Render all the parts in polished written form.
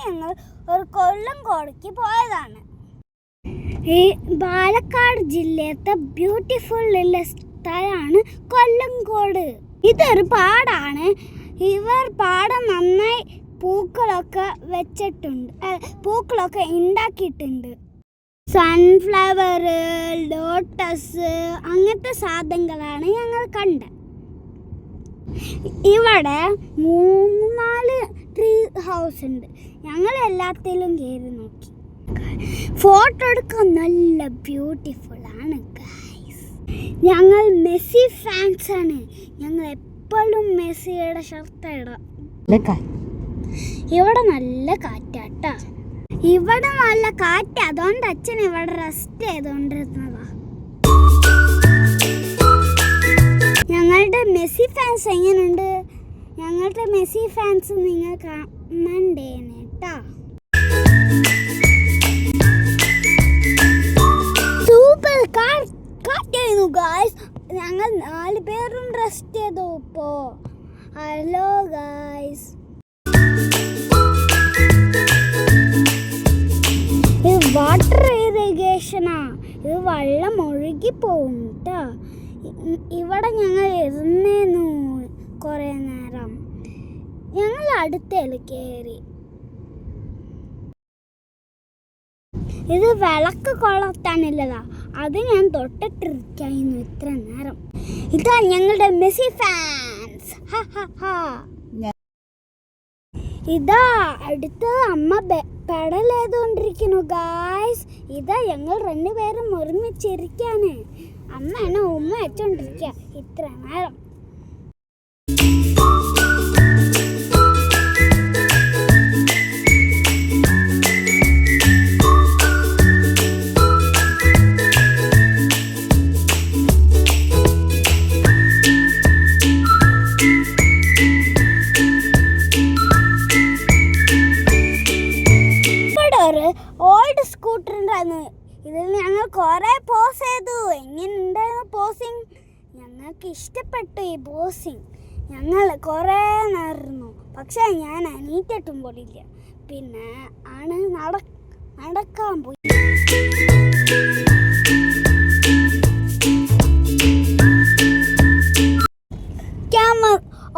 ഞങ്ങൾ ഒരു കൊല്ലംകോടേക്ക് പോയതാണ്. ഈ പാലക്കാട് ജില്ലത്തെ ബ്യൂട്ടിഫുൾ ഉള്ള സ്ഥലമാണ് കൊല്ലംകോട്. ഇതൊരു പാടാണ്. ഇവർ പാടം നന്നായി പൂക്കളൊക്കെ വെച്ചിട്ടുണ്ട്, പൂക്കളൊക്കെ ഉണ്ടാക്കിയിട്ടുണ്ട്. സൺഫ്ലവർ, ലോട്ടസ് അങ്ങനത്തെ സാധനങ്ങളാണ് ഞങ്ങൾ കണ്ടത്. ഇവിടെ 3-4 ട്രീ ഹൗസ് ഉണ്ട്. ഞങ്ങൾ എല്ലാത്തിലും കയറി നോക്കി. ഫോട്ടോ എടുക്കാൻ നല്ല ബ്യൂട്ടിഫുൾ ആണ് ഗൈസ്. ഞങ്ങൾ മെസ്സി ഫാൻസ് ആണ്. ഞങ്ങൾ എപ്പോഴും മെസ്സിയുടെ ഷർട്ട് ഇടാം. ഇവിടെ നല്ല കാറ്റാട്ടാ. ഇവിടെ നല്ല കാറ്റ്, അതുകൊണ്ട് അച്ഛൻ ഇവിടെ റെസ്റ്റ് ചെയ്തുകൊണ്ടിരുന്നതാ. ഞങ്ങളുടെ മെസ്സി ഫാൻസ് എങ്ങനെയുണ്ട്? ഞങ്ങളുടെ മെസ്സി ഫാൻസ് നിങ്ങൾ കമന്റ് ചെയ്യണേ കേട്ടോ. സൂപ്പർ കാറ്റായിരുന്നു ഗായ്സ്. ഞങ്ങൾ 4 പേരും റെസ്റ്റ് ചെയ്തു ഇപ്പോ. Hello guys. ഇത് വാട്ടർ ഇറിഗേഷനാ. ഇത് വെള്ളം ഒഴുകി പോകും കേട്ടോ. ഇവിടെ ഞങ്ങൾ ഇരുന്നേന്നു കുറേ നേരം. ഞങ്ങൾ അടുത്തേല് കയറി. ഇത് വിളക്ക് കൊളത്താനുള്ളതാ. അത് ഞാൻ തൊട്ടിട്ടിരിക്കായിരുന്നു ഇത്ര നേരം. ഇതാ ഞങ്ങളുടെ മെസ്സി ഫാൻസ്. ഇതാ അടുത്തത് അമ്മ പെടൽ ചെയ്തുകൊണ്ടിരിക്കുന്നു ഗായ്സ്. ഇതാ ഞങ്ങൾ 2 പേരും ഒരുമിച്ചിരിക്കാണ്. അമ്മ എന്നെ ഉമ്മ വെച്ചോണ്ടിരിക്കുക ഇത്ര നേരം. ഓൾഡ് സ്കൂട്ടർ ഉണ്ടായിരുന്നു. ഇതിൽ ഞങ്ങൾ കുറേ പോസ് ചെയ്തു. എങ്ങനെയുണ്ടായിരുന്നു പോസിങ്? ഞങ്ങൾക്ക് ഇഷ്ടപ്പെട്ടു ഈ പോസിങ്. ഞങ്ങൾ കുറേ നടന്നു. പക്ഷേ ഞാൻ എണീറ്റിട്ടും പോലില്ല. പിന്നെ ആണ് നടക്കാൻ പോയി.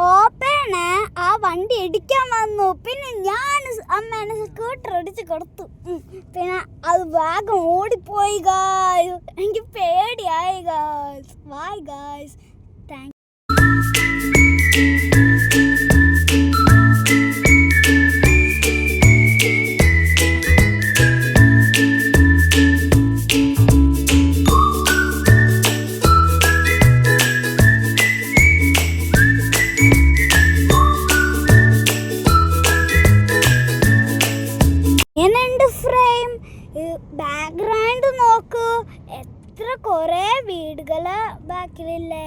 ഓപ്പണ് ആ വണ്ടി ഇടിക്കാൻ വന്നു. പിന്നെ ഞാൻ അമ്മേനെ സ്കൂട്ടർ ഓടിച്ച് കൊടുത്തു. പിന്നെ അത് വേഗം ഓടിപ്പോയി ഗായ്സ്. എനിക്ക് പേടിയായി guys. Bye guys. Thank background നോക്കൂ. എത്ര കുറേ വീടുകള് ബാക്കിലില്ലേ.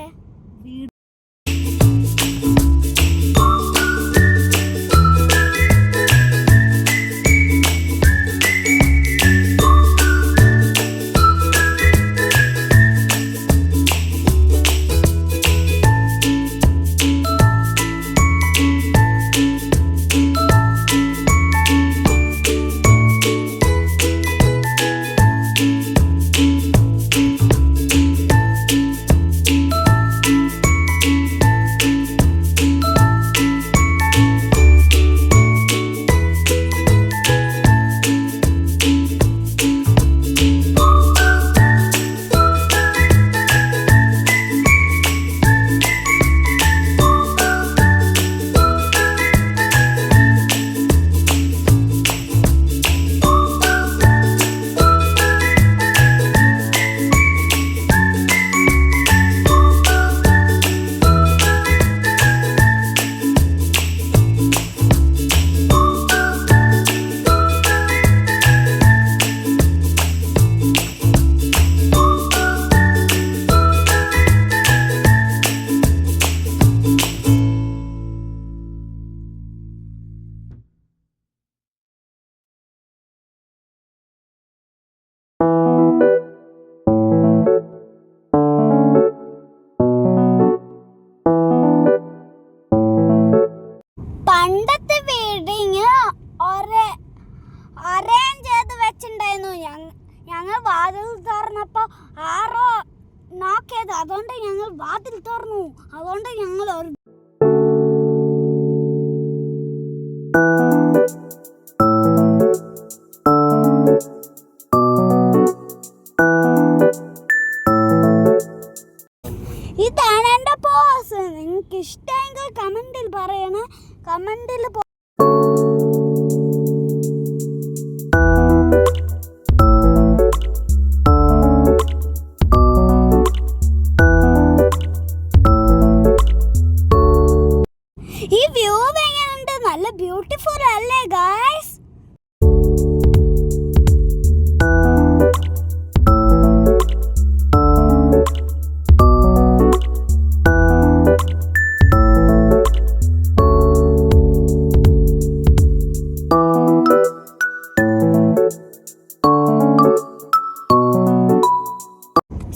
പണ്ടത്തെ വീട് വെച്ചിട്ടുണ്ടായിരുന്നു. ഞങ്ങൾ വാതിൽ തുറന്നപ്പോൾ ആരോ നോക്കിയത്, അതുകൊണ്ട് ഞങ്ങൾ വാതിൽ തുറന്നു. അതുകൊണ്ട് ഞങ്ങൾ ഒരു ഇതാണ് എൻ്റെ പോസ്. നിങ്ങൾക്ക് ഇഷ്ടമെങ്കിൽ കമൻറ്റിൽ പറയണേ. കമൻറ്റിൽ ഈ വ്യൂ എങ്ങനെയുണ്ട്? നല്ല ബ്യൂട്ടിഫുൾ അല്ലേ ഗായ്സ്?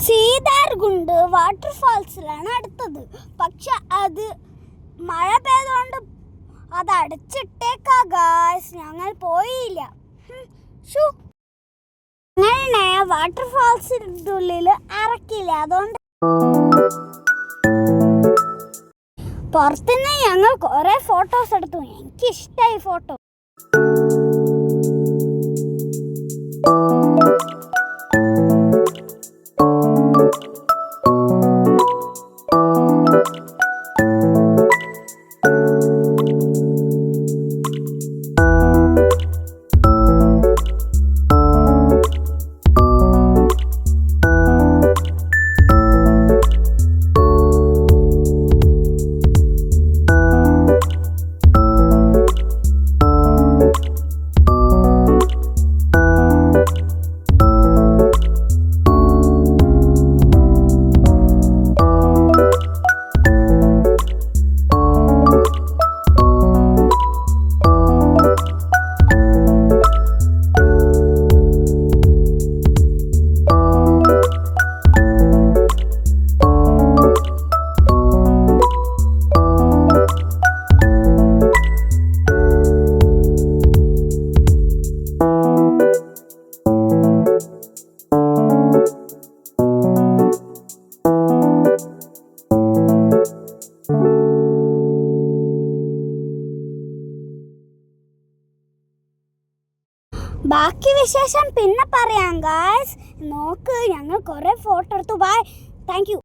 സീതാർകുണ്ട് വാട്ടർഫാൾസിലാണ് അടുത്തത്. പക്ഷെ അത് മഴ പെയ്തുകൊണ്ട് അത് അടച്ചിട്ടേക്കാ ഗായ്സ്. ഞങ്ങൾ പോയില്ല. അങ്ങനെ വാട്ടർഫാൾസിൻ്റെ ഉള്ളിൽ ഇറക്കില്ല. അതുകൊണ്ട് പുറത്തുനിന്ന് ഞങ്ങൾ കുറേ ഫോട്ടോസ് എടുത്തു. എനിക്കിഷ്ടമായി ഫോട്ടോ. ബാക്കി വിശേഷം പിന്നെ പറയാം ഗായ്സ്. നോക്ക്, ഞങ്ങൾ കുറേ ഫോട്ടോ എടുത്തു. Bye, thank U.